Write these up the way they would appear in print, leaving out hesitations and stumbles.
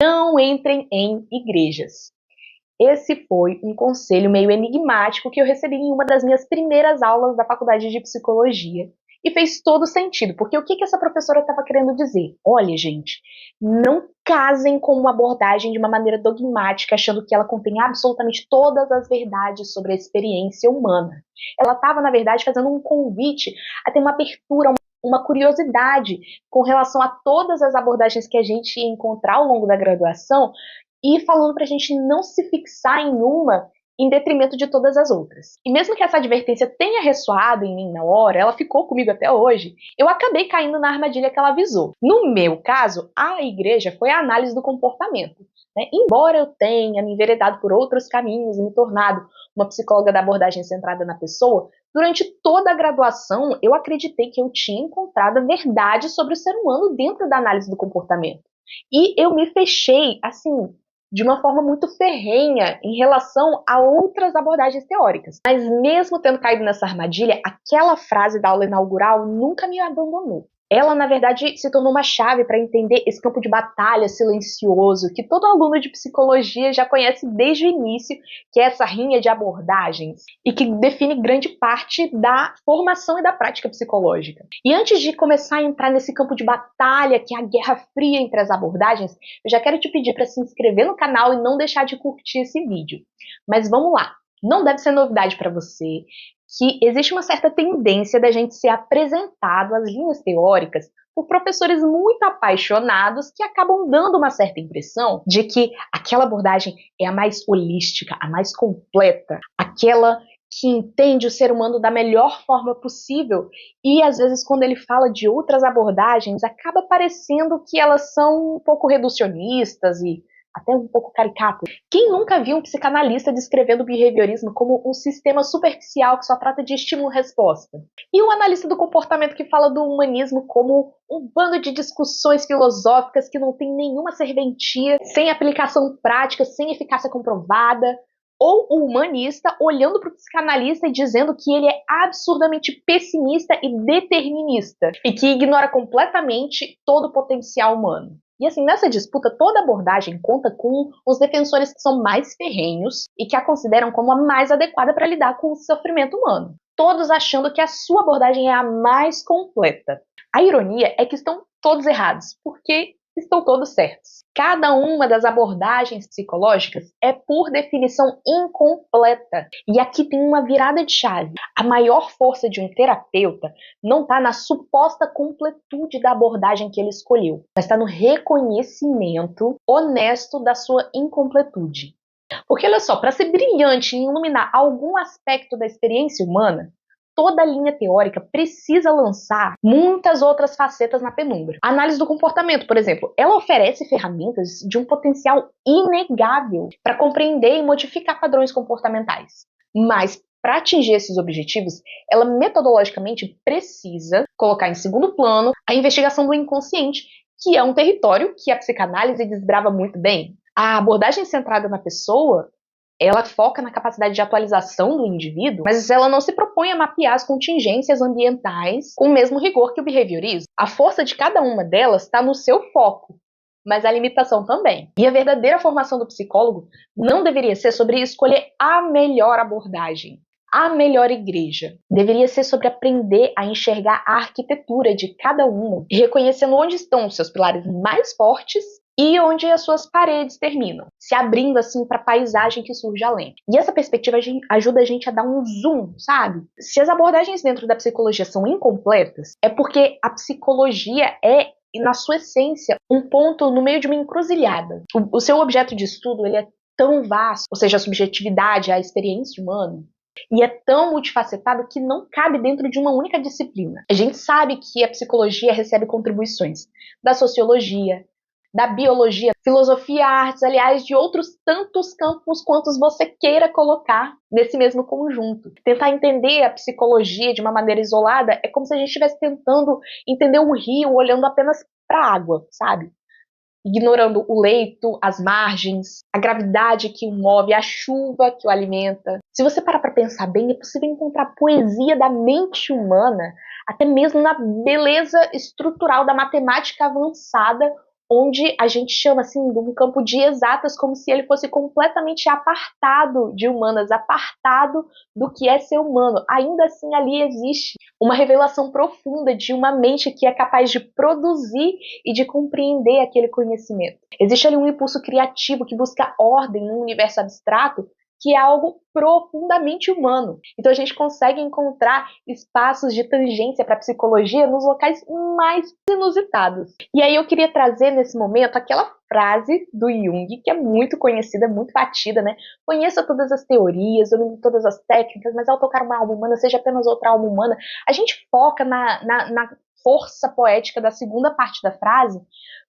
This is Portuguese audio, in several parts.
Não entrem em igrejas. Esse foi um conselho meio enigmático que eu recebi em uma das minhas primeiras aulas da faculdade de psicologia. E fez todo sentido, porque o que essa professora estava querendo dizer? Olha, gente, não casem com uma abordagem de uma maneira dogmática, achando que ela contém absolutamente todas as verdades sobre a experiência humana. Ela estava, na verdade, fazendo um convite a ter uma abertura, uma curiosidade com relação a todas as abordagens que a gente ia encontrar ao longo da graduação e falando para a gente não se fixar em uma em detrimento de todas as outras. E mesmo que essa advertência tenha ressoado em mim na hora, ela ficou comigo até hoje, eu acabei caindo na armadilha que ela avisou. No meu caso, a igreja foi a análise do comportamento. Embora eu tenha me enveredado por outros caminhos e me tornado uma psicóloga da abordagem centrada na pessoa, durante toda a graduação eu acreditei que eu tinha encontrado a verdade sobre o ser humano dentro da análise do comportamento. E eu me fechei, assim, de uma forma muito ferrenha em relação a outras abordagens teóricas. Mas mesmo tendo caído nessa armadilha, aquela frase da aula inaugural nunca me abandonou. Ela, na verdade, se tornou uma chave para entender esse campo de batalha silencioso que todo aluno de psicologia já conhece desde o início, que é essa rinha de abordagens, e que define grande parte da formação e da prática psicológica. E antes de começar a entrar nesse campo de batalha, que é a guerra fria entre as abordagens, eu já quero te pedir para se inscrever no canal e não deixar de curtir esse vídeo. Mas vamos lá! Não deve ser novidade para você que existe uma certa tendência da gente ser apresentado às linhas teóricas por professores muito apaixonados que acabam dando uma certa impressão de que aquela abordagem é a mais holística, a mais completa, aquela que entende o ser humano da melhor forma possível e às vezes quando ele fala de outras abordagens acaba parecendo que elas são um pouco reducionistas e até um pouco caricatas. Quem nunca viu um psicanalista descrevendo o behaviorismo como um sistema superficial que só trata de estímulo-resposta? E um analista do comportamento que fala do humanismo como um bando de discussões filosóficas que não tem nenhuma serventia, sem aplicação prática, sem eficácia comprovada? Ou o humanista olhando para o psicanalista e dizendo que ele é absurdamente pessimista e determinista e que ignora completamente todo o potencial humano. E assim, nessa disputa, toda abordagem conta com os defensores que são mais ferrenhos e que a consideram como a mais adequada para lidar com o sofrimento humano. Todos achando que a sua abordagem é a mais completa. A ironia é que estão todos errados, porque estão todos certos. Cada uma das abordagens psicológicas é, por definição, incompleta. E aqui tem uma virada de chave. A maior força de um terapeuta não está na suposta completude da abordagem que ele escolheu, mas está no reconhecimento honesto da sua incompletude. Porque, olha só, para ser brilhante em iluminar algum aspecto da experiência humana, toda linha teórica precisa lançar muitas outras facetas na penumbra. A análise do comportamento, por exemplo, ela oferece ferramentas de um potencial inegável para compreender e modificar padrões comportamentais. Mas, para atingir esses objetivos, ela metodologicamente precisa colocar em segundo plano a investigação do inconsciente, que é um território que a psicanálise desbrava muito bem. A abordagem centrada na pessoa, ela foca na capacidade de atualização do indivíduo, mas ela não se propõe a mapear as contingências ambientais com o mesmo rigor que o behaviorismo. A força de cada uma delas está no seu foco, mas a limitação também. E a verdadeira formação do psicólogo não deveria ser sobre escolher a melhor abordagem, a melhor igreja. Deveria ser sobre aprender a enxergar a arquitetura de cada uma, reconhecendo onde estão os seus pilares mais fortes e onde as suas paredes terminam, se abrindo assim para a paisagem que surge além. E essa perspectiva ajuda a gente a dar um zoom, sabe? Se as abordagens dentro da psicologia são incompletas, é porque a psicologia é, na sua essência, um ponto no meio de uma encruzilhada. O seu objeto de estudo ele é tão vasto, ou seja, a subjetividade, a experiência humana, e é tão multifacetado que não cabe dentro de uma única disciplina. A gente sabe que a psicologia recebe contribuições da sociologia, da biologia, filosofia, artes, aliás, de outros tantos campos quantos você queira colocar nesse mesmo conjunto. Tentar entender a psicologia de uma maneira isolada é como se a gente estivesse tentando entender um rio olhando apenas para a água, sabe? Ignorando o leito, as margens, a gravidade que o move, a chuva que o alimenta. Se você parar para pensar bem, é possível encontrar poesia da mente humana, até mesmo na beleza estrutural da matemática avançada onde a gente chama assim de um campo de exatas como se ele fosse completamente apartado de humanas, apartado do que é ser humano. Ainda assim, ali existe uma revelação profunda de uma mente que é capaz de produzir e de compreender aquele conhecimento. Existe ali um impulso criativo que busca ordem num universo abstrato, que é algo profundamente humano. Então a gente consegue encontrar espaços de tangência para a psicologia nos locais mais inusitados. E aí eu queria trazer nesse momento aquela frase do Jung, que é muito conhecida, muito batida, né? Conheça todas as teorias, domine todas as técnicas, mas ao tocar uma alma humana, seja apenas outra alma humana. A gente foca na força poética da segunda parte da frase,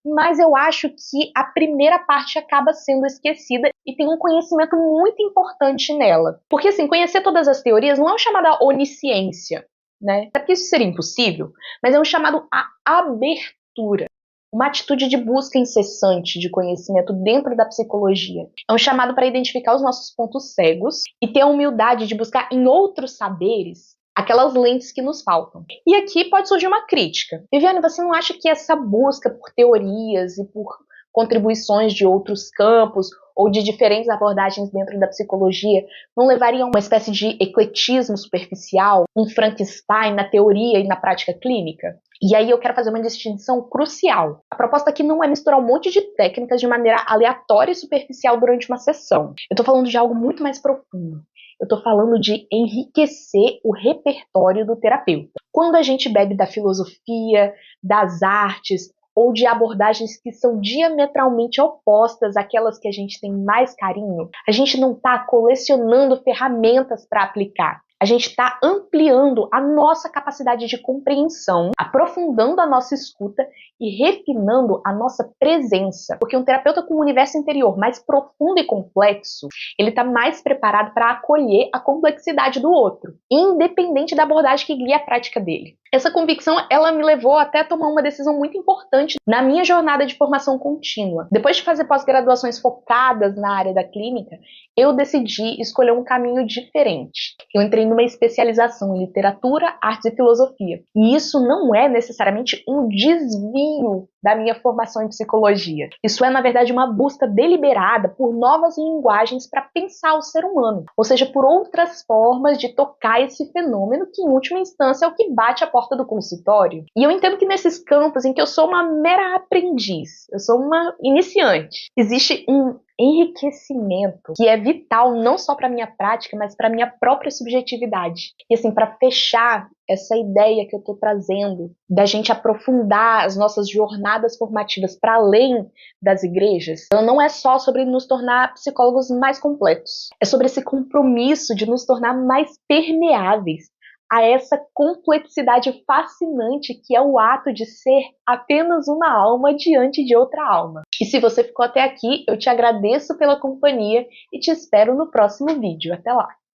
mas eu acho que a primeira parte acaba sendo esquecida e tem um conhecimento muito importante nela. Porque, assim, conhecer todas as teorias não é um chamado à onisciência, né? Até porque isso seria impossível, mas é um chamado à abertura. Uma atitude de busca incessante de conhecimento dentro da psicologia. É um chamado para identificar os nossos pontos cegos e ter a humildade de buscar em outros saberes aquelas lentes que nos faltam. E aqui pode surgir uma crítica. Viviane, você não acha que essa busca por teorias e por contribuições de outros campos ou de diferentes abordagens dentro da psicologia não levaria a uma espécie de ecletismo superficial, um Frankenstein na teoria e na prática clínica? E aí eu quero fazer uma distinção crucial. A proposta aqui não é misturar um monte de técnicas de maneira aleatória e superficial durante uma sessão. Eu estou falando de algo muito mais profundo. Eu estou falando de enriquecer o repertório do terapeuta. Quando a gente bebe da filosofia, das artes, ou de abordagens que são diametralmente opostas àquelas que a gente tem mais carinho, a gente não está colecionando ferramentas para aplicar. A gente está ampliando a nossa capacidade de compreensão, aprofundando a nossa escuta e refinando a nossa presença. Porque um terapeuta com um universo interior mais profundo e complexo, ele está mais preparado para acolher a complexidade do outro, independente da abordagem que guia a prática dele. Essa convicção, ela me levou até a tomar uma decisão muito importante na minha jornada de formação contínua. Depois de fazer pós-graduações focadas na área da clínica, eu decidi escolher um caminho diferente. Eu entrei numa especialização em literatura, artes e filosofia. E isso não é necessariamente um desvio da minha formação em psicologia. Isso é, na verdade, uma busca deliberada por novas linguagens para pensar o ser humano, ou seja, por outras formas de tocar esse fenômeno que, em última instância, é o que bate a porta do consultório. E eu entendo que nesses campos em que eu sou uma mera aprendiz, eu sou uma iniciante, existe um enriquecimento que é vital não só para minha prática, mas para minha própria subjetividade. E assim, para fechar essa ideia que eu estou trazendo da gente aprofundar as nossas jornadas formativas para além das igrejas, ela não é só sobre nos tornar psicólogos mais completos. É sobre esse compromisso de nos tornar mais permeáveis a essa complexidade fascinante que é o ato de ser apenas uma alma diante de outra alma. E se você ficou até aqui, eu te agradeço pela companhia e te espero no próximo vídeo. Até lá!